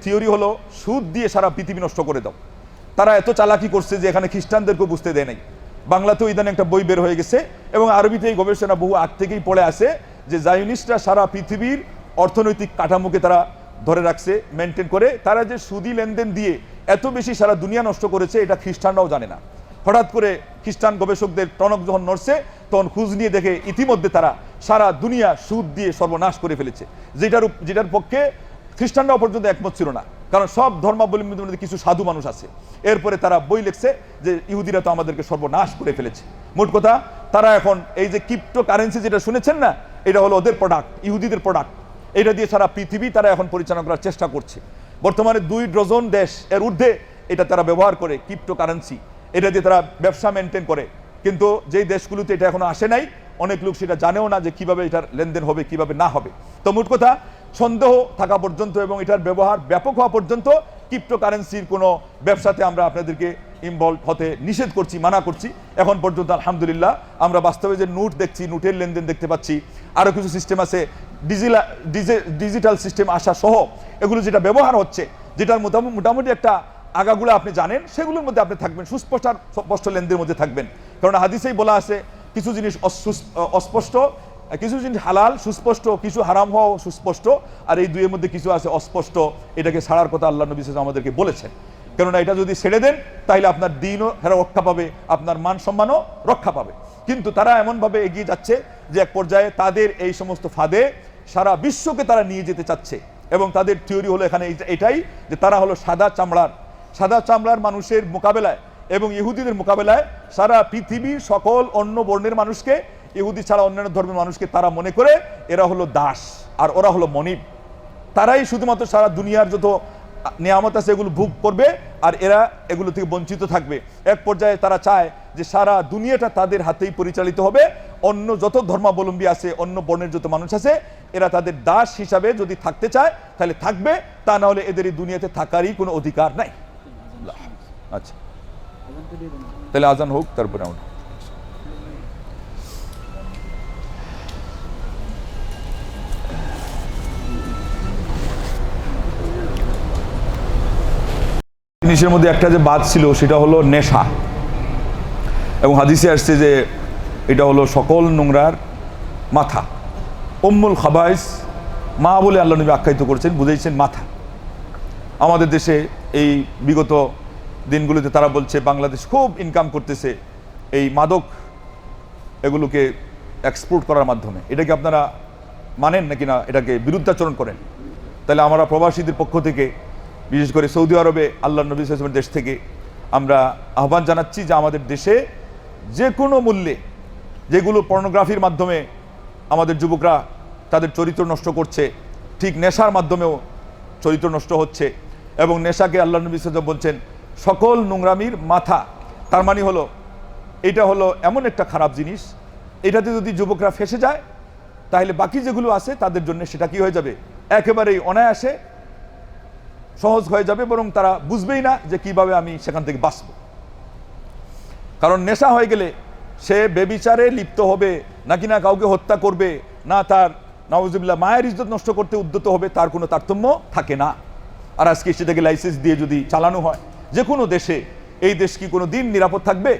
Theory হলো সুদ দিয়ে সারা পৃথিবী নষ্ট করে দাও। তারা এত চালাকি করছে যে এখানে খ্রিস্টানদেরকেও বুঝতে দেয় নাই। বাংলাতেও ইদানে একটা বই বের হয়ে গেছে এবং আরবিতে এই গবেষণা বহু আগ থেকেই পড়ে আসে যে জায়নিস্টরা সারা পৃথিবীর অর্থনৈতিক কাঠামোকে তারা ধরে রাখছে, মেনটেন করে। তারা যে সুদি লেনদেন দিয়ে এত বেশি সারা দুনিয়া নষ্ট করেছে এটা খ্রিস্টানরাও জানে না। হঠাৎ করে খ্রিস্টান গবেষকদের টনক যখন নড়ছে তখন খোঁজ নিয়ে দেখে ইতিমধ্যে তারা সারা দুনিয়া সুদ দিয়ে সর্বনাশ করে ফেলেছে, যেটার পক্ষে খ্রিস্টানরাও পর্যন্ত একমত ছিল না। কারণ সব ধর্মাবলম্বীদের মধ্যে কিছু সাধু মানুষ আছে। এরপরে তারা বই লিখছে যে ইহুদিরা তো আমাদেরকে সর্বনাশ করে ফেলেছে। মোট কথা তারা এখন এই যে ক্রিপ্টো কারেন্সি যেটা শুনেছেন না, এটা হলো ওদের প্রোডাক্ট, ইহুদিদের প্রোডাক্ট। এটা দিয়ে সারা পৃথিবী তারা এখন পরিচালনা করার চেষ্টা করছে। বর্তমানে 2 ডজন দেশ এর ঊর্ধ্বে এটা তারা ব্যবহার করে ক্রিপ্টো কারেন্সি। এটা দিয়ে তারা ব্যবসা মেনটেন করে। কিন্তু যেই দেশগুলোতে এটা এখনো আসে নাই, অনেক লোক সেটা জানেও না যে কিভাবে এটার লেনদেন হবে, কিভাবে না হবে। তো মোট কথা সন্দেহ থাকা পর্যন্ত এবং এটার ব্যবহার ব্যাপক হওয়া পর্যন্ত ক্রিপ্টো কারেন্সির কোনো ব্যবসাতে আমরা আপনাদেরকে ইনভলভ হতে নিষেধ করছি, মানা করছি। এখন পর্যন্ত আলহামদুলিল্লাহ আমরা বাস্তবে যে নোট দেখছি, নোটের লেনদেন দেখতে পাচ্ছি, আরও কিছু সিস্টেম আছে ডিজিটাল সিস্টেম আসা সহ এগুলো যেটা ব্যবহার হচ্ছে, যেটার মোটামুটি একটা আগাগুলো আপনি জানেন, সেগুলোর মধ্যে আপনি থাকবেন, সুস্পষ্ট লেনদেনের মধ্যে থাকবেন। কারণ হাদিসেই বলা আছে কিছু জিনিস অস্পষ্ট, কিছু জিনিস হালাল সুস্পষ্ট, কিছু হারাম হওয়া সুস্পষ্ট, আর এই দুইয়ের মধ্যে কিছু আছে অস্পষ্ট। এটাকে ছাড়ার কথা আল্লাহ নবী সাল্লাল্লাহু আলাইহি ওয়াসাল্লাম আমাদেরকে বলেছেন। কেননা এটা যদি ছেড়ে দেন তাহলে আপনার দিনও রক্ষা পাবে, আপনার মান সম্মানও রক্ষা পাবে। কিন্তু তারা এমনভাবে এগিয়ে যাচ্ছে যে এক পর্যায়ে তাদের এই সমস্ত ফাঁদে সারা বিশ্বকে তারা নিয়ে যেতে চাচ্ছে। এবং তাদের থিওরি হলো এখানে এটাই যে তারা হলো সাদা চামড়ার মানুষের মোকাবেলায় এবং ইহুদিদের মোকাবেলায় সারা পৃথিবীর সকল অন্য বর্ণের মানুষকে, ইহুদি ছাড়া অন্যান্য ধর্মের মানুষকে তারা মনে করে এরা হলো দাস আর ওরা হলো মনিব। তারাই শুধুমাত্র সারা দুনিয়ার যত নিয়ামত আছে এগুলো ভোগ করবে আর এরা এগুলো থেকে বঞ্চিত থাকবে। এক পর্যায়ে তারা চায় যে সারা দুনিয়াটা তাদের হাতেই পরিচালিত হবে। অন্য যত ধর্মাবলম্বী আছে, অন্য বর্ণের যত মানুষ আছে, এরা তাদের দাস হিসাবে যদি থাকতে চায় তাহলে থাকবে, তা না হলে এদের এই দুনিয়াতে থাকারই কোনো অধিকার নাই। আচ্ছা, তাহলে আজান হোক, তারপরে আমরা জিনিসের মধ্যে একটা যে বাদ ছিল সেটা হলো নেশা। এবং হাদিসে আসছে যে এটা হলো সকল নোংরার মাথা, উম্মুল খাবাইস, মা বলে আল্লাহ নবী আখ্যায়িত করেছেন, বুঝাইছেন মাথা। আমাদের দেশে এই বিগত দিনগুলোতে তারা বলছে বাংলাদেশ খুব ইনকাম করতেছে এই মাদক এগুলোকে এক্সপোর্ট করার মাধ্যমে। এটাকে আপনারা মানেন নাকি না, এটাকে বিরুদ্ধাচরণ করেন? তাহলে আমরা প্রবাসীদের পক্ষ থেকে, বিশেষ করে সৌদি আরবে আল্লাহ নবী সাল্লাল্লাহু আলাইহি ওয়াসাল্লামের দেশ থেকে আমরা আহ্বান জানাচ্ছি যে আমাদের দেশে যে কোনো মূল্যে যেগুলো পর্নোগ্রাফির মাধ্যমে আমাদের যুবকরা তাদের চরিত্র নষ্ট করছে, ঠিক নেশার মাধ্যমেও চরিত্র নষ্ট হচ্ছে। এবং নেশাকে আল্লাহ নবী সাল্লাল্লাহু আলাইহি ওয়াসাল্লাম বলছেন সকল নোংরামির মাথা। তার মানে হলো এটা হলো এমন একটা খারাপ জিনিস, এটাতে যদি যুবকরা ফেসে যায় তাহলে বাকি যেগুলো আছে তাদের জন্য সেটা কি হয়ে যাবে, একেবারেই অনায়াসে সহজ হয়ে যাবে, বরং তারা বুঝবেই না যে কিভাবে আমি সেখান থেকে বাঁচব। কারণ নেশা হয়ে গেলে সে বেবিচারে লিপ্ত হবে, নাকি না কাউকে হত্যা করবে, না তার নাউজুবিল্লাহ মায়ের ইজ্জত নষ্ট করতে উদ্যত হবে, তার কোনো তারতম্য থাকে না। আর আজকে সেটাকে লাইসেন্স দিয়ে যদি চালানো হয় যে কোনো দেশে, এই দেশ কি কোনো দিন নিরাপদ থাকবে?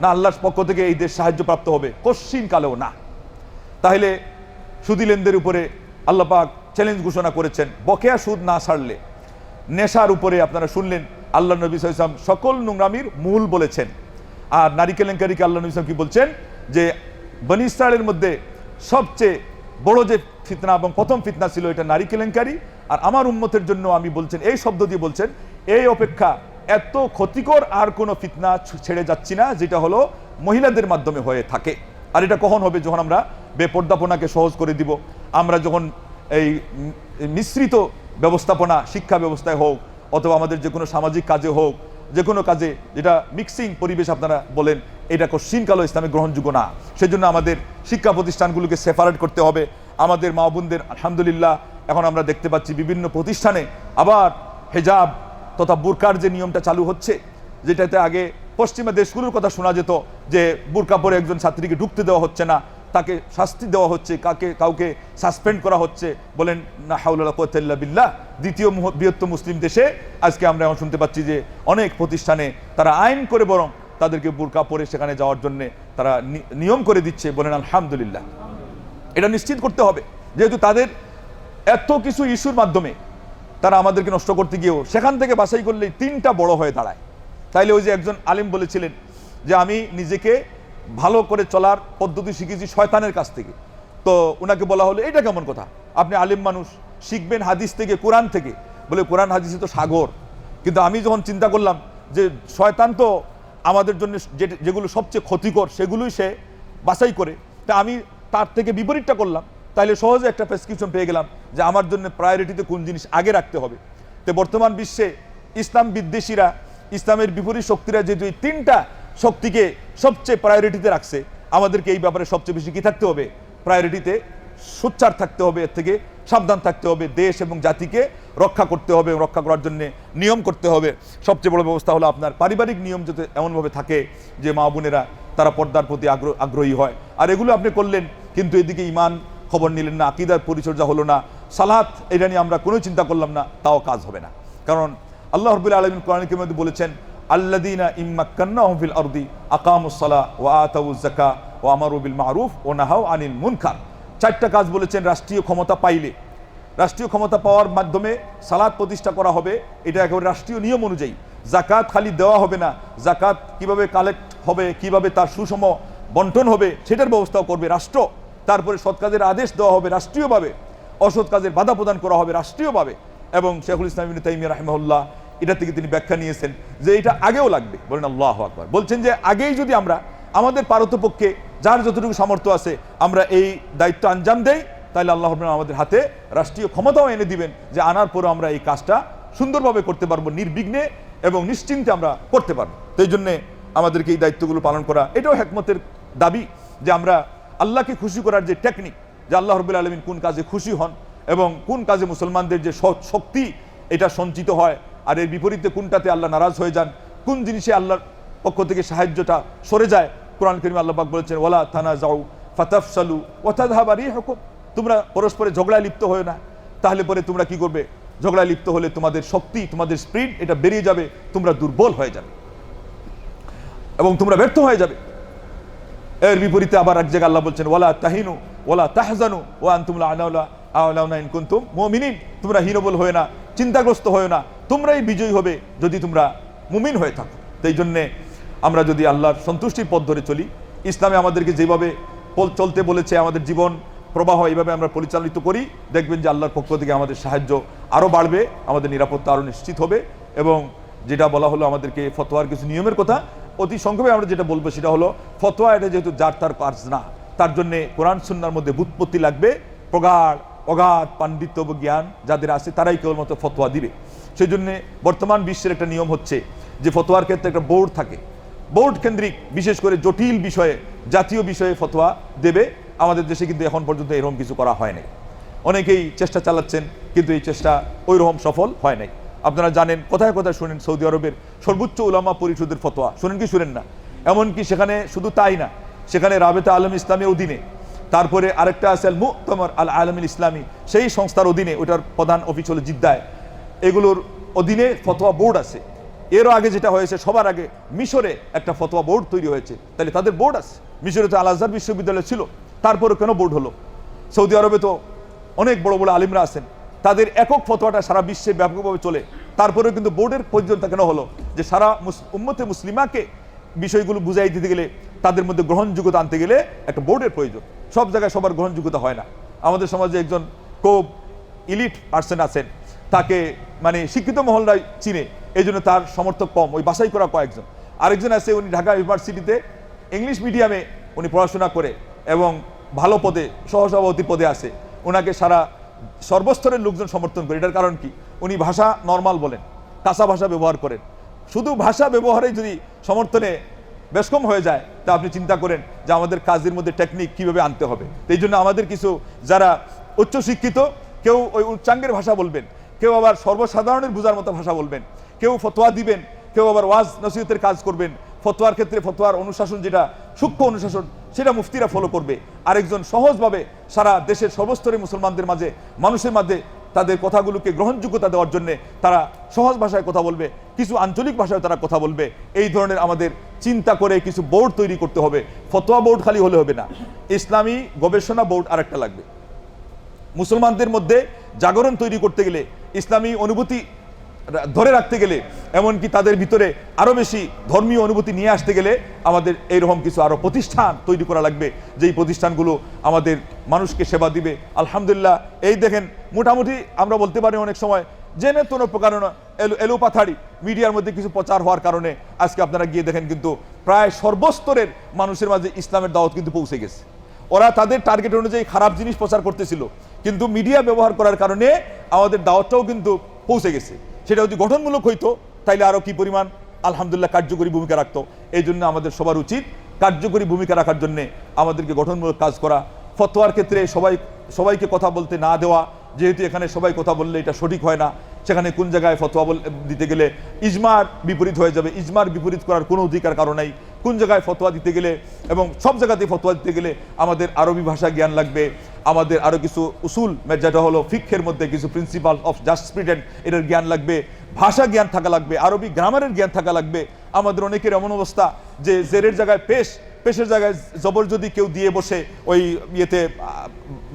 না আল্লাহর পক্ষ থেকে এই দেশ সাহায্যপ্রাপ্ত হবে? কশ্চিন কালেও না। তাহলে সুদী লেনদেনের উপরে আল্লাহ পাক চ্যালেঞ্জ ঘোষণা করেছেন, বকেয়া সুদ না ছাড়লে। নেশার উপরে আপনারা শুনলেন আল্লাহ নবী সাল্লাল্লাহু আলাইহি ওয়াসাল্লাম সকল নোংরামির মূল বলেছেন। আর নারী কেলেঙ্কারিকে আল্লাহ নবী সাল্লাল্লাহু আলাইহি ওয়াসাল্লাম কি বলছেন যে বনী ইসরায়েলের মধ্যে সবচেয়ে বড় যে ফিতনা এবং প্রথম ফিতনা ছিল এটা নারী কেলেঙ্কারি। আর আমার উম্মতের জন্য আমি বলছেন, এই শব্দ দিয়ে বলছেন, এই অপেক্ষা এত ক্ষতিকর আর কোনো ফিতনা ছেড়ে যাচ্ছি না যেটা হলো মহিলাদের মাধ্যমে হয়ে থাকে। আর এটা কখন হবে? যখন আমরা বেপর্দাপনাকে সহজ করে দিব, আমরা যখন এই মিশ্রিত ব্যবস্থাপনা শিক্ষা ব্যবস্থায় হোক অথবা আমাদের যে কোনো সামাজিক কাজে হোক, যে কোনো কাজে যেটা মিক্সিং পরিবেশ আপনারা বলেন, এটা কশ্চিনকালও ইসলামে গ্রহণযোগ্য না। সেজন্য আমাদের শিক্ষা প্রতিষ্ঠানগুলোকে সেপারেট করতে হবে। আমাদের মা বোনদের আলহামদুলিল্লাহ এখন আমরা দেখতে পাচ্ছি বিভিন্ন প্রতিষ্ঠানে আবার হেজাব তথা বুরকার যে নিয়মটা চালু হচ্ছে, যেটাতে আগে পশ্চিমা দেশগুলোর কথা শোনা যেত যে বুরকা পরে একজন ছাত্রীকে ঢুকতে দেওয়া হচ্ছে না, তাকে শাস্তি দেওয়া হচ্ছে, কাউকে সাসপেন্ড করা হচ্ছে, বলেন না হাওলা ওয়ালা কুওয়াতা ইল্লা বিল্লাহ। দ্বিতীয় বৃহত্তম মুসলিম দেশে আজকে আমরা এখন শুনতে পাচ্ছি যে অনেক প্রতিষ্ঠানে তারা আইন করে বরং তাদেরকে বুরকা পরে সেখানে যাওয়ার জন্য তারা নিয়ম করে দিচ্ছে, বলেন আলহামদুলিল্লাহ। এটা নিশ্চিত করতে হবে, যেহেতু তাদের এত কিছু ইস্যুর মাধ্যমে তারা আমাদেরকে নষ্ট করতে গিয়েও সেখান থেকে বাছাই করলেই 3টা বড় হয়ে দাঁড়ায়। তাইলে ওই যে একজন আলিম বলেছিলেন যে আমি নিজেকে ভালো করে চলার পদ্ধতি শিখেছি শয়তানের কাছ থেকে। তো ওনাকে বলা হলো এটা কেমন কথা, আপনি আলিম মানুষ, শিখবেন হাদিস থেকে, কোরআন থেকে। বলে কোরআন হাদিসে তো সাগর। কিন্তু আমি যখন চিন্তা করলাম যে শয়তান তো আমাদের জন্য যেগুলো সবচেয়ে ক্ষতিকর সেগুলোই সে বাছাই করে, তা আমি তার থেকে বিপরীতটা করলাম, তাহলে সহজে একটা প্রেসক্রিপশন পেয়ে গেলাম যে আমার জন্য প্রায়োরিটিতে কোন জিনিস আগে রাখতে হবে। তো বর্তমান বিশ্বে ইসলাম বিদ্বেষীরা, ইসলামের বিপরীত শক্তিরা যেহেতু এই 3টা শক্তিকে সবচেয়ে প্রায়োরিটিতে রাখছে, আমাদেরকে এই ব্যাপারে সবচেয়ে বেশি কি থাকতে হবে, প্রায়োরিটিতে সোচ্চার থাকতে হবে, এর থেকে সাবধান থাকতে হবে, দেশ এবং জাতিকে রক্ষা করতে হবে, রক্ষা করার জন্য নিয়ম করতে হবে। সবচেয়ে বড় ব্যবস্থা হলো আপনার পারিবারিক নিয়ম যাতে এমনভাবে থাকে যে মা বোনেরা তারা পর্দার প্রতি আগ্রহী হয়। আর এগুলো আপনি করলেন, কিন্তু এদিকে ইমান খবর নিলেন না, আকীদার পরিচর্যা হলো না, সালাত এটা নিয়ে আমরা কোনো চিন্তা করলাম না, তাও কাজ হবে না। কারণ আল্লাহ রাব্বুল আলামিন কোরআনের মধ্যে বলেছেন আল্লাযীনা ইম্মাক্কান্নাহুম ফিল আরদি আকামুস সালাহ ওয়া আতাউয যাকাহ ওয়া আমারু বিল মারুফ ওয়া নাহাউ আনিল মুনকার। 4টা কাজ বলেছেন রাষ্ট্রীয় ক্ষমতা পাইলে। রাষ্ট্রীয় ক্ষমতা পাওয়ার মাধ্যমে সালাত প্রতিষ্ঠা করা হবে, এটা একেবারে রাষ্ট্রীয় নিয়ম অনুযায়ী। জাকাত খালি দেওয়া হবে না, জাকাত কিভাবে কালেক্ট হবে, কিভাবে তার সুষম বন্টন হবে সেটার ব্যবস্থাও করবে রাষ্ট্র। তারপরে সৎ কাজের আদেশ দেওয়া হবে রাষ্ট্রীয়ভাবে, অসৎ কাজের বাধা প্রদান করা হবে রাষ্ট্রীয়ভাবে। এবং শেখুল ইসলাম ইবনে তাইমিয়া রাহিমাহুল্লাহ এটা থেকে তিনি ব্যাখ্যা নিয়েছেন যে এটা আগেও লাগবে, বলেন আল্লাহু আকবার। বলছেন যে আগেই যদি আমরা আমাদের পারতপক্ষে যার যতটুকু সামর্থ্য আছে আমরা এই দায়িত্ব আঞ্জাম দেই, তাহলে আল্লাহ আমাদের হাতে রাষ্ট্রীয় ক্ষমতাও এনে দিবেন যে আনার পরে আমরা এই কাজটা সুন্দরভাবে করতে পারবো, নির্বিঘ্নে এবং নিশ্চিন্তে আমরা করতে পারবো। তো এই জন্যে আমাদেরকে এই দায়িত্বগুলো পালন করা, এটাও হিকমতের দাবি যে আমরা আল্লাহকে খুশি করার যে টেকনিক, যে আল্লাহ রাব্বুল আলামিন কোন কাজে খুশি হন এবং কোন কাজে মুসলমানদের যে শক্তি এটা সঞ্চিত হয়, আর এর বিপরীতে কোনটাতে আল্লাহ নারাজ হয়ে যান, কোন জিনিসে আল্লাহর পক্ষ থেকে সাহায্যটা সরে যায়। কোরআন কারীমে আল্লাহ পাক বলেছেন ওয়ালা তানাজাউ ফাতাফসালু ওয়া তাযহাবা রিহুকুম, তোমরা পরস্পরে ঝগড়ায় লিপ্ত হও না, তাহলে পরে তোমরা কি করবে, ঝগড়ায় লিপ্ত হলে তোমাদের শক্তি, তোমাদের স্পিরিট এটা বেরিয়ে যাবে, তোমরা দুর্বল হয়ে যাবে এবং তোমরা ব্যর্থ হয়ে যাবে। এর বিপরীতে আবার এক জায়গায় আল্লাহ বলছেন ওয়ালা তাহিনু ওয়ালা তাহজানু ওয়া আনতুম আ'লাউনা ইন কুনতুম মুমিনিন, তোমরা হীনবল হয়ে না, চিন্তাগ্রস্ত হয়ে না, তোমরাই বিজয়ী হবে যদি তোমরা মুমিন হয়ে থাকো। তো এই জন্যে আমরা যদি আল্লাহর সন্তুষ্টির পথ ধরে চলি, ইসলামে আমাদেরকে যেভাবে চলতে বলেছে, আমাদের জীবন প্রবাহ এইভাবে আমরা পরিচালিত করি, দেখবেন যে আল্লাহর পক্ষ থেকে আমাদের সাহায্য আরও বাড়বে, আমাদের নিরাপত্তা আরও নিশ্চিত হবে। এবং যেটা বলা হলো আমাদেরকে ফতোয়ার কিছু নিয়মের কথা, অতি সংক্ষেপে আমরা যেটা বলবো সেটা হলো ফতোয়া এটা যেহেতু যার তার কাজ না, তার জন্যে কোরআন সুন্নাহর মধ্যে ব্যুৎপত্তি লাগবে, প্রগাঢ় অগাধ পাণ্ডিত্য ও জ্ঞান যাদের আছে তারাই কেবলমাত্র ফতোয়া দিবে। সেই জন্যে বর্তমান বিশ্বের একটা নিয়ম হচ্ছে যে ফতোয়ার ক্ষেত্রে একটা বোর্ড থাকে, বোর্ড কেন্দ্রিক বিশেষ করে জটিল বিষয়ে, জাতীয় বিষয়ে ফতোয়া দেবে। আমাদের দেশে কিন্তু এখন পর্যন্ত এরকম কিছু করা হয় নাই। অনেকেই চেষ্টা চালাচ্ছেন, কিন্তু এই চেষ্টা ওই রকম সফল হয় নাই। আপনারা জানেন, কোথায় কোথায় শুনেন সৌদি আরবের সর্বোচ্চ উলামা পরিষদের ফতোয়া, শুনেন কি শুনেন না? এমনকি সেখানে শুধু তাই না, সেখানে রাবেতা আলম ইসলামের অধীনে, তারপরে আরেকটা আছে আল মু'তামার আল আলমিল ইসলামী, সেই সংস্থার অধীনে, ওইটার প্রধান অফিস হলো জিদ্দায়, এগুলোর অধীনে ফতোয়া বোর্ড আছে। এরও আগে যেটা হয়েছে, সবার আগে মিশরে একটা ফতোয়া বোর্ড তৈরি হয়েছে, তাহলে তাদের বোর্ড আছে। মিশরে তো আল আজহার বিশ্ববিদ্যালয় ছিল, তারপরে কেন বোর্ড হলো? সৌদি আরবে তো অনেক বড় বড় আলিমরা আছেন, তাদের একক ফতোয়াটা সারা বিশ্বে ব্যাপকভাবে চলে, তারপরেও কিন্তু বোর্ডের প্রয়োজনতা কেন হলো? যে সারা উম্মতে মুসলিমাকে বিষয়গুলো বুঝাই দিতে গেলে, তাদের মধ্যে গ্রহণযোগ্যতা আনতে গেলে একটা বোর্ডের প্রয়োজন। সব জায়গায় সবার গ্রহণযোগ্যতা হয় না। আমাদের সমাজে একজন খুব ইলিট পার্সন আছেন, তাকে মানে শিক্ষিত মহলরাই চিনে, এই জন্য তার সমর্থক কম, ওই বাছাই করা কয়েকজন। আরেকজন আছে, উনি ঢাকা ইউনিভার্সিটিতে ইংলিশ মিডিয়ামে উনি পড়াশোনা করে এবং ভালো পদে, সহসভাপতি পদে আছে, ওনাকে সর্বস্তরের লোকজন সমর্থন করে। এটার কারণ কি? উনি ভাষা নর্মাল বলেন, কাঁচা ভাষা ব্যবহার করেন। শুধু ভাষা ব্যবহারে যদি সমর্থনে বেশকম হয়ে যায়, তা আপনি চিন্তা করেন যে আমাদের কাজের মধ্যে টেকনিক কিভাবে আনতে হবে। এই জন্য আমাদের কিছু যারা উচ্চশিক্ষিত, কেউ ওই উচ্চাঙ্গের ভাষা বলবেন, কেউ আবার সর্বসাধারণের বোঝার মতো ভাষা বলবেন, কেউ ফতোয়া দিবেন, কেউ আবার ওয়াজ নসিহতের কাজ করবেন। ফতোয়ার ক্ষেত্রে ফতোয়ার অনুশাসন, যেটা সূক্ষ্ম অনুশাসন, সেটা মুফতিরা ফলো করবে, আরেকজন সহজভাবে সারা দেশের সর্বস্তরের মুসলমানদের মাঝে, মানুষের মাঝে তাদের কথাগুলোকে গ্রহণযোগ্যতা দেওয়ার জন্য তারা সহজ ভাষায় কথা বলবে, কিছু আঞ্চলিক ভাষায় তারা কথা বলবে। এই ধরনের আমাদের চিন্তা করে কিছু বোর্ড তৈরি করতে হবে। ফতোয়া বোর্ড খালি হলে হবে না, ইসলামী গবেষণা বোর্ড আরেকটা লাগবে। মুসলমানদের মধ্যে জাগরণ তৈরি করতে গেলে, ইসলামী অনুভূতি ধরে রাখতে গেলে, এমনকি তাদের ভিতরে আরো বেশি ধর্মীয় অনুভূতি নিয়ে আসতে গেলে আমাদের এইরকম কিছু আরো প্রতিষ্ঠান তৈরি করা লাগবে, যেই প্রতিষ্ঠানগুলো আমাদের মানুষকে সেবা দিবে। আলহামদুলিল্লাহ, এই দেখেন মোটামুটি আমরা বলতে পারি অনেক সময় জেনে কোনো প্রকার এলোপাথাড়ি মিডিয়ার মধ্যে কিছু প্রচার হওয়ার কারণে আজকে আপনারা গিয়ে দেখেন কিন্তু প্রায় সর্বস্তরের মানুষের মাঝে ইসলামের দাওয়াত কিন্তু পৌঁছে গেছে। ওরা তাদের টার্গেট অনুযায়ী খারাপ জিনিস প্রচার করতেছিল, কিন্তু মিডিয়া ব্যবহার করার কারণে আমাদের দাওয়াতটাও কিন্তু পৌঁছে গেছে। সেটা যদি গঠনমূলক হইতো তাইলে আরো কি পরিমাণ আলহামদুলিল্লাহ কার্যকরী ভূমিকা রাখতো। এই জন্য আমাদের সবার উচিত কার্যকরী ভূমিকা রাখার জন্য আমাদেরকে গঠনমূলক কাজ করা। ফতোয়ার ক্ষেত্রে সবাইকে কথা বলতে না দেওয়া, যেহেতু এখানে সবাই কথা বললে এটা সঠিক হয় না, সেখানে কোন জায়গায় ফতোয়া দিতে গেলে ইজমার বিপরীত হয়ে যাবে, ইজমার বিপরীত করার কোনো অধিকার কারো নাই। কোন জায়গায় ফতোয়া দিতে গেলে এবং সব জায়গাতেই ফতোয়া দিতে গেলে আমাদের আরবি ভাষা জ্ঞান লাগবে, আমাদের আরো কিছু উসুল যেটা হলো ফিকহের মধ্যে কিছু প্রিন্সিপাল অফ জাস্টিসপ্রিডেন্ট এটার জ্ঞান লাগবে, ভাষা জ্ঞান থাকা লাগবে, আরবি গ্রামারের জ্ঞান থাকা লাগবে। আমাদের অনেকের এমন অবস্থা যে জেরের জায়গায় পেশের জায়গায় জবর যদি কেউ দিয়ে বসে ওই ইয়েতে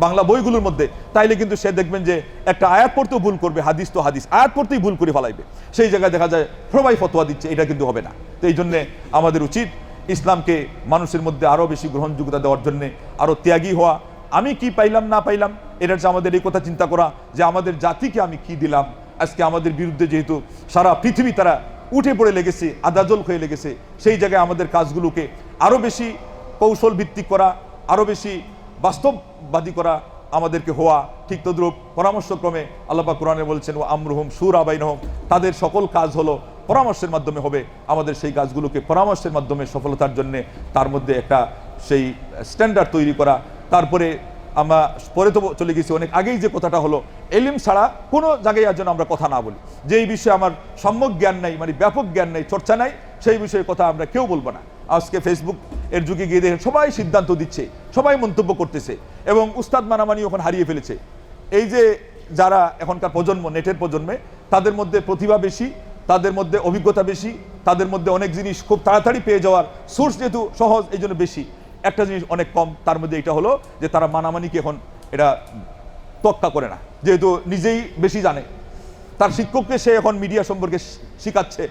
বাংলা বইগুলোর মধ্যে, তাইলে কিন্তু সে দেখবেন যে একটা আয়াত পড়তেও ভুল করবে, হাদিস তো হাদিস, আয়াত পড়তেই ভুল করে ফেলাইবে। সেই জায়গায় দেখা যায় সবাই ফতোয়া দিচ্ছে, এটা কিন্তু হবে না। তো এই জন্যে আমাদের উচিত ইসলামকে মানুষের মধ্যে আরো বেশি গ্রহণযোগ্যতা দেওয়ার জন্য আরো ত্যাগী হওয়া। আমি কি পাইলাম না পাইলাম এটা হচ্ছে আমাদের এই কথা চিন্তা করা যে আমাদের জাতিকে আমি কি দিলাম। আজকে আমাদের বিরুদ্ধে যেহেতু সারা পৃথিবী তারা উঠে পড়ে লেগেছে, আদাজল হয়ে লেগেছে, সেই জায়গায় আমাদের কাজগুলোকে আরো বেশি কৌশল ভিত্তিক করা, আরো বেশি বাস্তববাদী করা আমাদেরকে হওয়া। ঠিক তদ্রূপ পরামর্শক্রমে আল্লাহ পাক কোরআনে বলছেন ও আমরুহুম শুরা বাইনহুম, তাদের সকল কাজ হলো পরামর্শের মাধ্যমে হবে। আমাদের সেই কাজগুলোকে পরামর্শের মাধ্যমে সফলতার জন্য তার মধ্যে একটা সেই স্ট্যান্ডার্ড তৈরি করা। তারপরে আমরা পরে তো চলে গেছি অনেক আগেই যে কথাটা হলো এলিম ছাড়া কোনো জায়গায় যেন আমরা কথা না বলি, যে এই বিষয়ে আমার সম্যক জ্ঞান নাই, মানে ব্যাপক জ্ঞান নাই, চর্চা নাই, সেই বিষয়ে কথা আমরা কেউ বলবো না। আজকে ফেসবুক এর যুগে গিয়ে দেখেন সবাই সিদ্ধান্ত দিচ্ছে, সবাই মন্তব্য করতেছে এবং উস্তাদ মানামানি ওখানে হারিয়ে ফেলেছে। এই যে যারা এখনকার প্রজন্ম, নেটের প্রজন্মে, তাদের মধ্যে প্রতিভা বেশি, তাদের মধ্যে অভিজ্ঞতা বেশি, তাদের মধ্যে অনেক জিনিস খুব তাড়াতাড়ি পেয়ে যাওয়ার সোর্স যেহেতু সহজ, এই জন্য বেশি। একটা জিনিস অনেক কম, তার মধ্যে এটা হলো যে তারা মানামানিকে এখন এটা তোয়াক্কা করে না, যেহেতু নিজেই বেশি জানে। তার শিক্ষককে সে এখন মিডিয়া সম্পর্কে শিখাচ্ছে,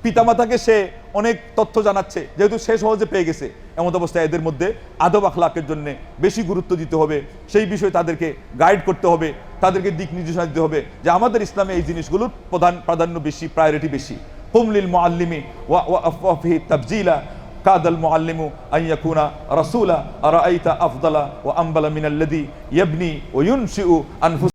পিতামাতাকে সে অনেক তথ্য জানাচ্ছে, যেহেতু সে সহজে পেয়ে গেছে। এমন অবস্থায় এদের মধ্যে আদব আখলাকের জন্য বেশি গুরুত্ব দিতে হবে, সেই বিষয়ে তাদেরকে গাইড করতে হবে, তাদেরকে দিক নির্দেশনা দিতে হবে যে আমাদের ইসলামে এই জিনিসগুলোর প্রাধান্য বেশি, প্রায়োরিটি বেশি। হুমলিল মুআল্লিমি ওয়া ফিহি তাবজিলা কাদাল মুআল্লিমু আন ইয়াকুনা রাসূলা আরাআইতা আফদালা ওয়া আমবালা মিনাল্লাযী ইয়াবনি ওয়া ইউনশিউ আনফুস